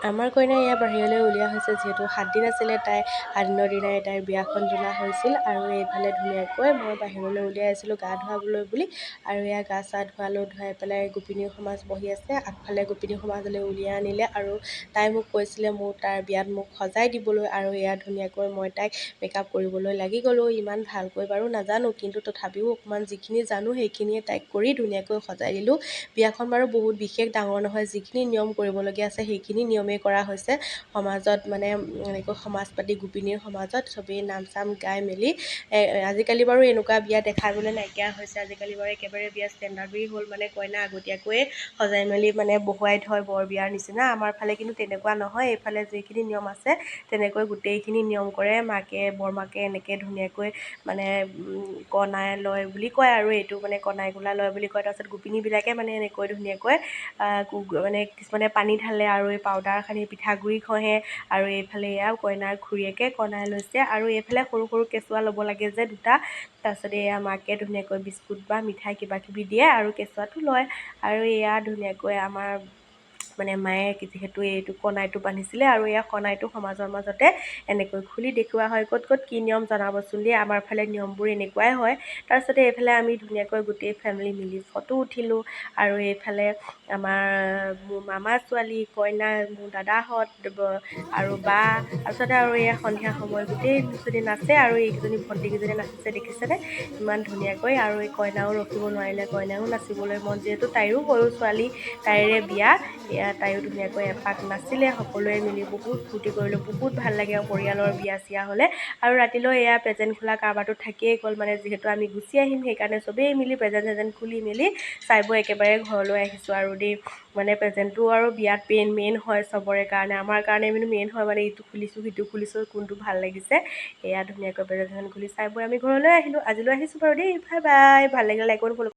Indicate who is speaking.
Speaker 1: আমাৰ কইনা এয়া বাহিৰলৈ উলিওৱা হৈছে, যিহেতু 7 দিন আছিলে তাই 7 দিনৰ দিনাই তাইৰ বিয়াখন তোলা হৈছিল। আৰু এইফালে ধুনীয়াকৈ মই বাহিৰলৈ উলিয়াই আছিলোঁ গা ধুৱাবলৈ বুলি। আৰু এয়া গা চা ধুৱালোঁ, ধুৱাই পেলাই গোপিনী সমাজ বহি আছে, আগফালে গোপিনী সমাজলৈ উলিয়াই আনিলে। আৰু তাই মোক কৈছিলে তাইৰ বিয়াত মোক সজাই দিবলৈ। আৰু এয়া ধুনীয়াকৈ মই তাইক মেকআপ কৰিবলৈ লাগি গ'লোঁ। ইমান ভালকৈ বাৰু নাজানো, কিন্তু তথাপিও অকণমান যিখিনি জানো সেইখিনিয়ে তাইক কৰি ধুনীয়াকৈ সজাই দিলোঁ। বিয়াখন বাৰু বহুত বিশেষ ডাঙৰ নহয়, যিখিনি নিয়ম কৰিবলগীয়া আছে সেইখিনি নিয়মেই কৰা হৈছে। সমাজত মানে এনেকৈ সমাজ পাতি গোপিনীৰ সমাজত চবেই নাম চাম গাই মেলি আজিকালি বাৰু এনেকুৱা বিয়া দেখাবলৈ নাইকিয়া হৈছে। আজিকালি বাৰু একেবাৰে বিয়া ষ্টেণ্ডাৰ্ডেই হ'ল, মানে কইনা আগতীয়াকৈয়ে সজাই মেলি মানে বহুৱাই থয় বৰ বিয়াৰ নিচিনা। আমাৰ ফালে কিন্তু তেনেকুৱা নহয়, এইফালে যিখিনি নিয়ম আছে তেনেকৈ গোটেইখিনি নিয়ম কৰে। মাকে বৰমাকে এনেকৈ ধুনীয়াকৈ মানে কণাই লয় বুলি কয়, আৰু এইটো মানে কণাই গোলা লয় বুলি কয়। তাৰপিছত গোপিনীবিলাকে মানে এনেকৈ ধুনীয়াকৈ মানে কিছুমানে পানী ঢালে আৰু এই পাউদাৰ সানি পিঠাগুড়ি ঘঁহে। আৰু এইফালে এয়া কইনাৰ খুৰীয়েকে কণাই লৈছে, আৰু এইফালে সৰু সৰু কেঁচুৱা ল'ব লাগে যে দুটা। তাৰপিছত এয়া মাকে ধুনীয়াকৈ বিস্কুট বা মিঠাই কিবা কিবি দিয়ে আৰু কেঁচুৱাটো লয়। আৰু এয়া ধুনীয়াকৈ আমাৰ মানে মায়ে যিহেতু এইটো কণাইটো বান্ধিছিলে, আৰু এয়া কণাইটো সমাজৰ মাজতে এনেকৈ খুলি দেখুওৱা হয়। ক'ত ক'ত কি নিয়ম জনাবচোন দেই, আমাৰ ফালে নিয়মবোৰ এনেকুৱাই হয়। তাৰপিছতে এইফালে আমি ধুনীয়াকৈ গোটেই ফেমিলি মিলি ফটো উঠিলোঁ। আৰু এইফালে আমাৰ মোৰ মামা ছোৱালী, কইনা, মোৰ দাদাহঁত আৰু বা, তাৰপিছতে আৰু এয়া সন্ধিয়া সময় গোটেইকেইজনী নাচে। আৰু এইকেইজনী ভণ্টিকেইজনী নাচিছে দেখিছেনে ইমান ধুনীয়াকৈ। আৰু এই কইনাও ৰখিব নোৱাৰিলে, কইনাও নাচিবলৈ মন, যিহেতু তাইৰো সৰু ছোৱালী, তাইৰে বিয়া। এয়া তাইও ধুনীয়াকৈ এপাক নাচিলে, সকলোৱে মিলি বহুত ফূৰ্তি কৰিলোঁ। বহুত ভাল লাগে আৰু পৰিয়ালৰ বিয়া চিয়া হ'লে। আৰু ৰাতিলৈ এয়া প্ৰেজেণ্ট খোলা কাৰবাৰটো থাকিয়েই গ'ল, মানে যিহেতু আমি গুচি আহিম সেইকাৰণে চবেই মিলি প্ৰেজেণ্ট চেজেণ্ট খুলি মেলি চাই বৈ একেবাৰে ঘৰলৈ আহিছোঁ। আৰু দেই মানে প্ৰেজেণ্টটো আৰু বিয়াত মেইন হয় চবৰে কাৰণে, আমাৰ কাৰণে মানে মেইন হয়, মানে ইটো খুলিছোঁ সিটো খুলিছোঁ কোনটো ভাল লাগিছে। এয়া ধুনীয়াকৈ প্ৰেজেণ্ট চেজেণ্ট খুলি চাই বৈ আমি ঘৰলৈ আহিলোঁ। আজিলৈ আহিছোঁ বাৰু দেই, বাই বাই। ভাল লাগিলে লাইক কৰিব, ফ'ল'